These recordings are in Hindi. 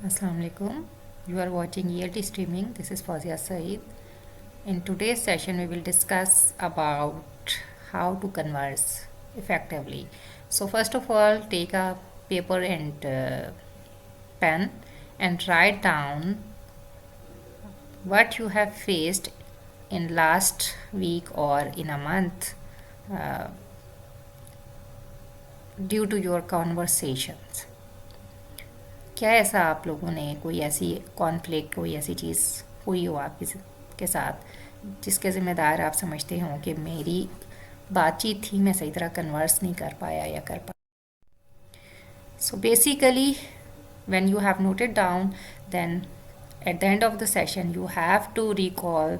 Assalamu alaikum. You are watching ELT streaming. This is Fazia Saeed. In today's session, we will discuss about how to converse effectively. So first of all, take a paper and pen and write down what you have faced in last week or in a month uh, due to your conversations. क्या ऐसा आप लोगों ने कोई ऐसी कॉन्फ्लिक्ट कोई ऐसी चीज़ हुई हो आपके के साथ जिसके ज़िम्मेदार आप समझते हो कि मेरी बातचीत थी मैं सही तरह कन्वर्स नहीं कर पाया या कर पाया. So basically when you have noted down, then at the end of the session you have to recall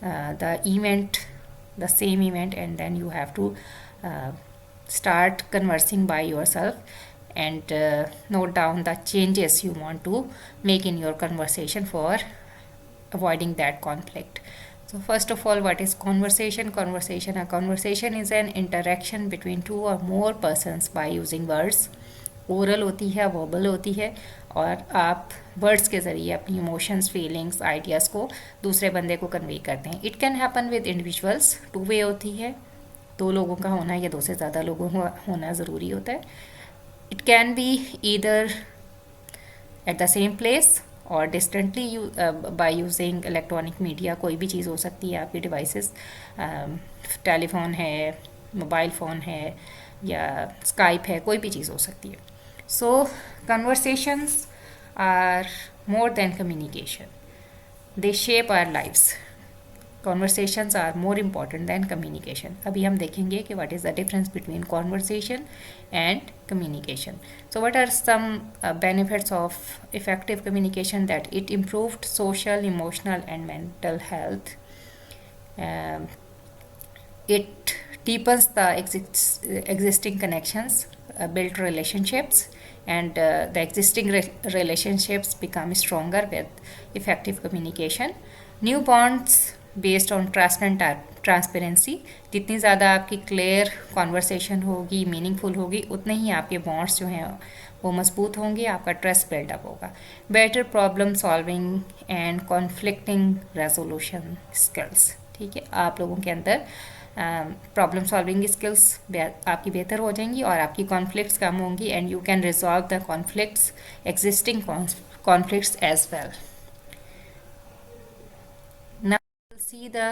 the event, the same event, and then you have to uh, start conversing by yourself and note down the changes you want to make in your conversation for avoiding that conflict. So first of all, what is conversation? A conversation is an interaction between two or more persons by using words. Oral होती है, वर्बल होती है, और आप वर्ड्स के ज़रिए अपनी इमोशंस, फीलिंग्स, आइडियाज़ को दूसरे बंदे को कन्वे करते हैं. It can happen with individuals. Two way होती है, दो लोगों का होना या दो से ज़्यादा लोगों होना ज़रूरी होता है. It can be either at the same place और distantly by using electronic media. कोई भी चीज़ हो सकती है, आपकी डिवाइसेस, टेलीफोन है, मोबाइल फ़ोन है या स्काइप है, कोई भी चीज़ हो सकती है. So, conversations are more than communication. They shape our lives. Conversations are more important than communication. अभी हम देखेंगे कि what is the difference between conversation and communication. So, what are some benefits of effective communication? That it improved social, emotional, and mental health. Um, it deepens the existing connections, build relationships, and the existing relationships become stronger with effective communication. New bonds based on trust and transparency. जितनी ज़्यादा आपकी क्लियर कॉन्वर्सेशन होगी, मीनिंगफुल होगी, उतने ही आपके बॉन्ड्स जो हैं वो मजबूत होंगे, आपका ट्रस्ट बिल्डअप होगा. Better problem solving and conflicting resolution skills. ठीक है, आप लोगों के अंदर प्रॉब्लम सॉल्विंग स्किल्स आपकी बेहतर हो जाएंगी और आपकी कॉन्फ्लिक्ट्स कम होंगी, and you can resolve the conflicts, existing conflicts as well. Now we'll see the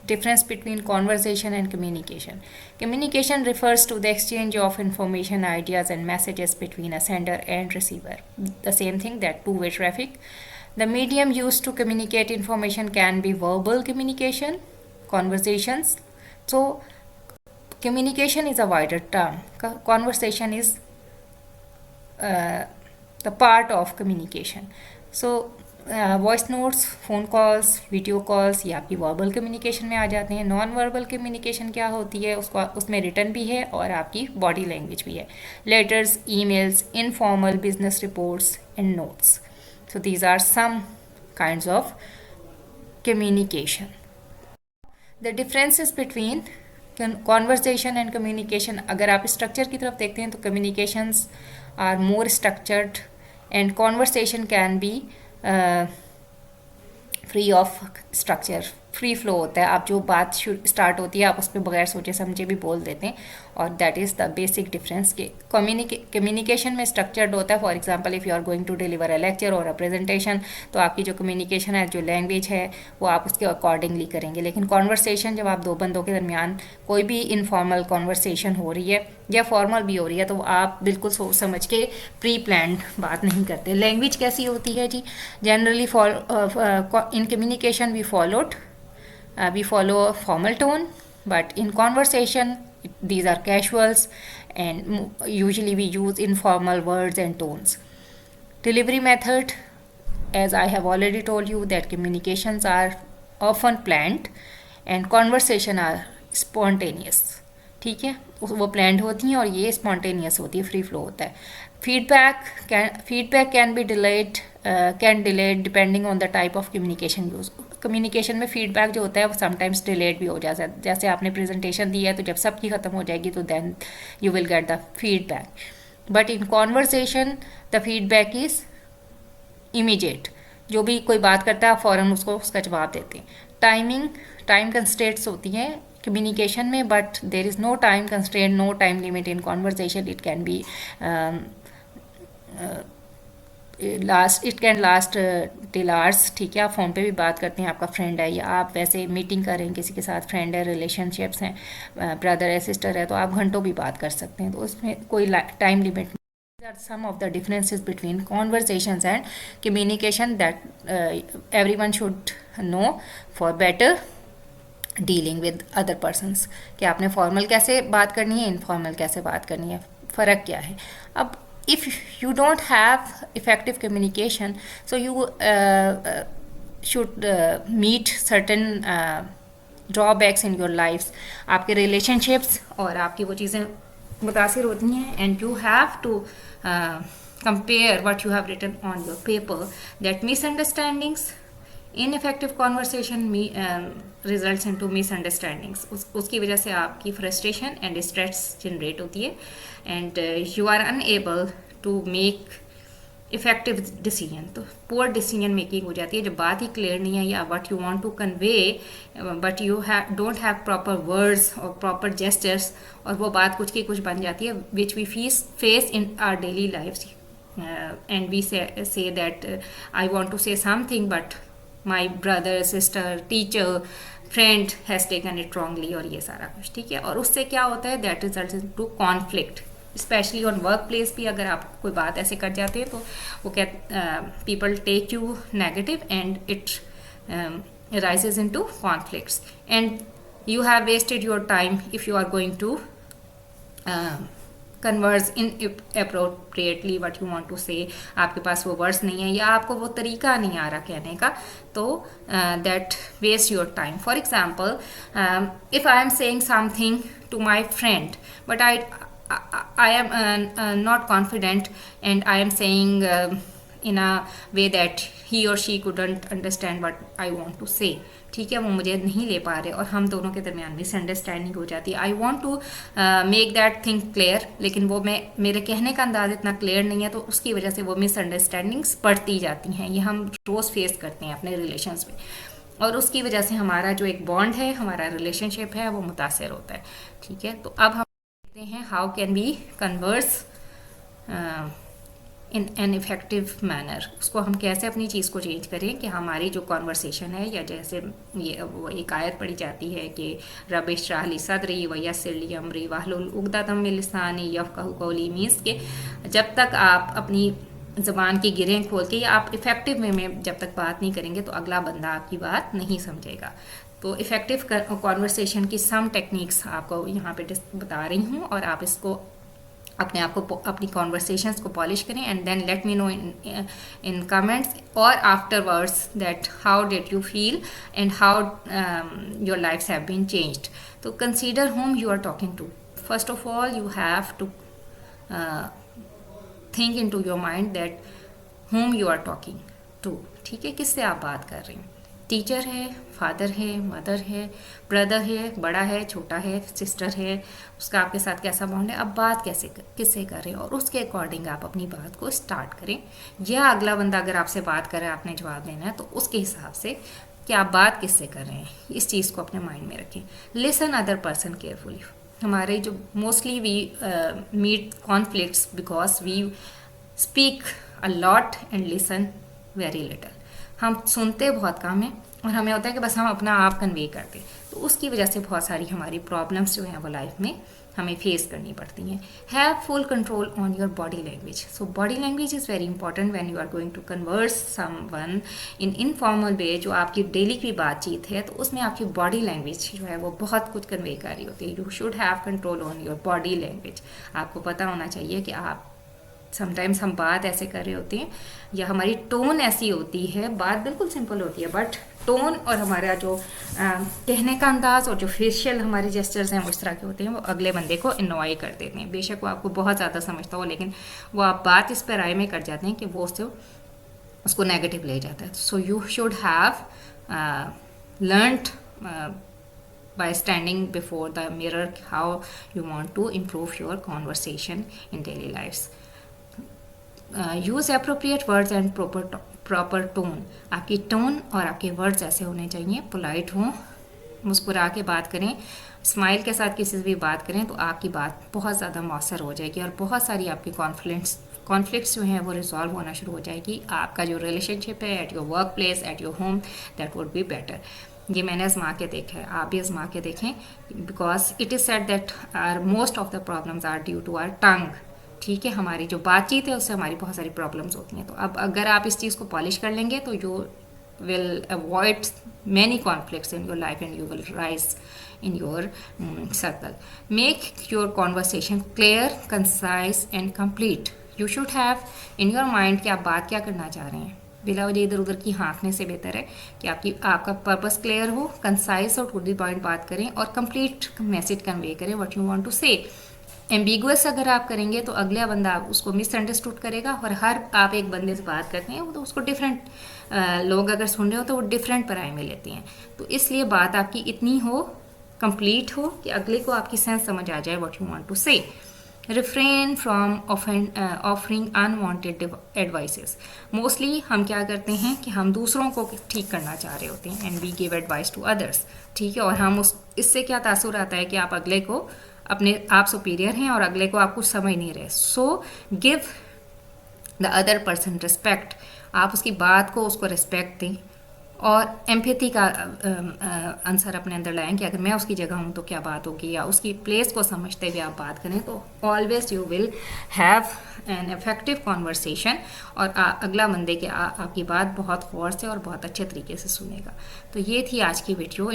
difference between conversation and communication. Communication refers to the exchange of information, ideas, and messages between a sender and receiver. The same thing, that two-way traffic. The medium used to communicate information can be verbal communication, conversations. So, communication is a wider term. Conversation is the part of communication. So, voice notes, phone calls, video calls, ये आपकी वर्बल कम्युनिकेशन में आ जाते हैं. नॉन वर्बल कम्युनिकेशन क्या होती है? उसमें रिटर्न भी है और आपकी बॉडी लैंग्वेज भी है. Letters, emails, informal business reports and notes. So these are some kinds of communication. The differences between conversation and communication. अगर आप स्ट्रक्चर की तरफ देखते हैं तो communications are more structured and conversation can be free of structure. Free flow होता है, आप जो बात स्टार्ट होती है आप उस पर बगैर सोचे समझे भी बोल देते हैं, और that is the basic difference. के कम्युनिकेशन में स्ट्रक्चर्ड होता है. For example, if you are going to deliver a lecture और अ प्रेजेंटेशन, तो आपकी जो कम्युनिकेशन है, जो लैंग्वेज है, वो आप उसके अकॉर्डिंगली करेंगे. लेकिन कॉन्वर्सेशन, जब आप दो बंदों के दरमियान कोई भी इनफॉर्मल कॉन्वर्सेशन हो रही है या फॉर्मल भी हो रही है, तो आप बिल्कुल सोच समझ के प्री प्लान्ड बात नहीं करते. लैंग्वेज कैसी होती है जी? Generally in communication we follow a formal tone, but in conversation these are casuals, and usually we use informal words and tones. Delivery method, as I have already told you, that communications are often planned and conversation are spontaneous. ठीक है, वो प्लान्ड होती हैं और ये स्पॉन्टेनियस होती है, फ्री फ्लो होता है. Feedback can be delayed, can delayed depending on the type of communication use. Communication में फीडबैक जो होता है वो समटाइम्स डिलेड भी हो जाता है. जैसे आपने प्रेजेंटेशन दी है, तो जब सबकी ख़त्म हो जाएगी तो then you will get the feedback. But in conversation the feedback is immediate. जो भी कोई बात करता है आप फ़ौरन उसको उसका जवाब देते हैं। टाइम कंस्ट्रेंट्स होती हैं कम्युनिकेशन में, but there is no time constraint, no time limit in conversation. It can be it can last till hours. ठीक है, आप फ़ोन पे भी बात करते हैं, आपका फ्रेंड है, या आप वैसे मीटिंग कर रहे हैं किसी के साथ, फ्रेंड है, रिलेशनशिप्स हैं, ब्रदर है, सिस्टर है, तो आप घंटों भी बात कर सकते हैं, तो उसमें कोई time limit. These are some of the differences between conversations and communication that everyone should know for better dealing with other persons, कि आपने फॉर्मल कैसे बात करनी है, इनफॉर्मल कैसे बात करनी है, फ़र्क क्या है। अब if you don't have effective communication, so you should meet certain drawbacks in your lifes. आपके रिलेशनशिप्स और आपकी वो चीज़ें मुतासिर होती हैं, and you have to compare what you have written on your paper, that misunderstandings ineffective conversation results into misunderstandings. उसकी वजह से आपकी फ्रस्ट्रेशन एंड स्ट्रेस जनरेट होती है, and you are unable to make effective decision. तो पुअर डिसीजन मेकिंग हो जाती है जब बात ही क्लियर नहीं है, या what you want to convey but you don't have proper words और प्रॉपर जेस्चर्स, और वो बात कुछ की कुछ बन जाती है, which we face in our daily lifes, and we say that I want to say something but my brother, sister, teacher, friend has taken it wrongly, और ये सारा कुछ। ठीक है, और उससे क्या होता है, that results in to conflict, specially on work place भी। अगर आप कोई बात ऐसे कर जाते हैं तो वो क्या, people take you negative and it rises into conflicts, and you have wasted your time if you are going to converse inappropriately what you want to say। आपके पास वो वर्ड्स नहीं है, या आपको वो तरीका नहीं आ रहा कहने का, तो that waste your time। For example, if I am saying something to my friend but I am not confident, and I am saying in a way that he or she couldn't understand what I want to say। ठीक है, वो मुझे नहीं ले पा रहे और हम दोनों के दरमियान मिसअंडरस्टैंडिंग हो जाती है। I want to make that thing clear, लेकिन वो मेरे कहने का अंदाज इतना क्लियर नहीं है, तो उसकी वजह से वो मिसअंडरस्टैंडिंग्स बढ़ती जाती हैं। ये हम रोज़ फेस करते हैं अपने रिलेशंस में, और उसकी वजह से हमारा जो एक बॉन्ड है, हमारा रिलेशनशिप है, वो मुतासर होता है। ठीक है, तो अब हम देखते हैं how can we converse in an effective manner. उसको हम कैसे अपनी चीज़ को चेंज करें कि हमारी जो कॉन्वर्सेशन है, या जैसे ये वो एक आयत पढ़ी जाती है कि रब इश्रह ली सदरी व यस्सिर ली अमरी वहलुल उक़दतम मिन लिसानी यफ़क़हू क़ौली, मीन्स के जब तक आप अपनी ज़बान की गिरें खोल के, या आप इफ़ेक्टिव वे में जब तक बात नहीं करेंगे तो अगला बंदा आपकी बात नहीं समझेगा। तो इफ़ेक्टिव कॉन्वर्सेशन की सम टेक्निक्स आपको यहाँ पे बता रही हूँ, और आप इसको अपने आप को, अपनी कॉन्वर्सेशंस को पॉलिश करें, and then let me know in comments और afterwards that how did you feel and how your lifes have been changed. तो consider whom you are talking to। First of all, you have to think into your mind that whom you are talking to। ठीक है, किससे आप बात कर रहे हैं? टीचर है, फादर है, मदर है, ब्रदर है, बड़ा है, छोटा है, सिस्टर है, उसका आपके साथ कैसा बॉन्ड है, अब बात किससे कर रहे हैं, और उसके अकॉर्डिंग आप अपनी बात को स्टार्ट करें। या अगला बंदा अगर आपसे बात कर रहा है, आपने जवाब देना है, तो उसके हिसाब से कि आप बात किससे कर रहे हैं, इस चीज़ को अपने माइंड में रखें। Listen other person carefully. हमारे जो mostly we meet conflicts because we speak a lot and listen very little. हम सुनते बहुत कम हैं, और हमें होता है कि बस हम अपना आप कन्वे करते, तो उसकी वजह से बहुत सारी हमारी प्रॉब्लम्स जो हैं वो लाइफ में हमें फेस करनी पड़ती हैं। Have full control on your body language. So body language is very important when you are going to converse someone in informal way. जो आपकी डेली की बातचीत है, तो उसमें आपकी बॉडी लैंग्वेज जो है वो बहुत कुछ कन्वे कर रही होती है। You should have control on your body language. आपको पता होना चाहिए कि आप समटाइम्स हम बात ऐसे कर रहे होते हैं, या हमारी टोन ऐसी होती है, बात बिल्कुल सिंपल होती है, बट टोन और हमारा जो कहने का अंदाज़ और जो फेशियल हमारे जेस्चर्स हैं वो इस तरह के होते हैं, वो अगले बंदे को इनॉय कर देते हैं। बेशक वो आपको बहुत ज़्यादा समझता हो, लेकिन वो आप बात इस पर राय में कर जाते हैं कि वो उसको नेगेटिव ले जाता है। सो you should have learned by standing before the mirror how you want to improve your conversation in daily lives। Use appropriate words and proper tone. आपकी टोन और आपके वर्ड्स ऐसे होने चाहिए, पोलाइट हों, मुस्कुरा के बात करें, स्माइल के साथ किसी से भी बात करें तो आपकी बात बहुत ज़्यादा मौसर हो जाएगी और बहुत सारी आपकी कॉन्फ्लिक्ट्स जो हैं वो रिजॉल्व होना शुरू हो जाएगी। आपका जो रिलेशनशिप है at your work place, at your home, that would be better. ये मैंने आजमा के देखा है, आप भी आजमा के देखें, because it is said that are most of the problems are due to our tongue. ठीक है, हमारी जो बातचीत है उससे हमारी बहुत सारी प्रॉब्लम्स होती हैं। तो अब अगर आप इस चीज़ को पॉलिश कर लेंगे तो you will avoid many conflicts in your life and you will rise in your circle. Make your conversation clear, concise and complete. You should have in your mind कि आप बात क्या करना चाह रहे हैं, बिला वजह इधर उधर की हाँकने से बेहतर है कि आपका पर्पस क्लियर हो, कंसाइज और टू द पॉइंट बात करें और कंप्लीट मैसेज कन्वे करें व्हाट यू वांट टू से। एम्बिगुअस अगर आप करेंगे तो अगला बंदा उसको मिसअंडरस्टूड करेगा और हर आप एक बंदे से बात करते हैं तो उसको डिफरेंट लोग अगर सुन रहे हो तो वो डिफरेंट पराए में लेते हैं। तो इसलिए बात आपकी इतनी हो, कंप्लीट हो कि अगले को आपकी सेंस समझ आ जाए व्हाट यू वांट टू से। Refrain from offering unwanted advices. Mostly हम क्या करते हैं कि हम दूसरों को ठीक करना चाह रहे होते हैं and we give advice to others. ठीक है, और हम इससे क्या तासुर आता है कि आप अगले को आप सुपीरियर हैं और अगले को आप कुछ समझ नहीं रहे। So give the other person respect. आप उसकी बात को उसको रिस्पेक्ट दें और एम्पैथी का आंसर अपने अंदर लाएं कि अगर मैं उसकी जगह हूँ तो क्या बात होगी, या उसकी प्लेस को समझते हुए आप बात करें तो always you will have an effective conversation और अगला बंदे के आपकी बात बहुत गौर से और बहुत अच्छे तरीके से सुनेगा। तो ये थी आज की वीडियो।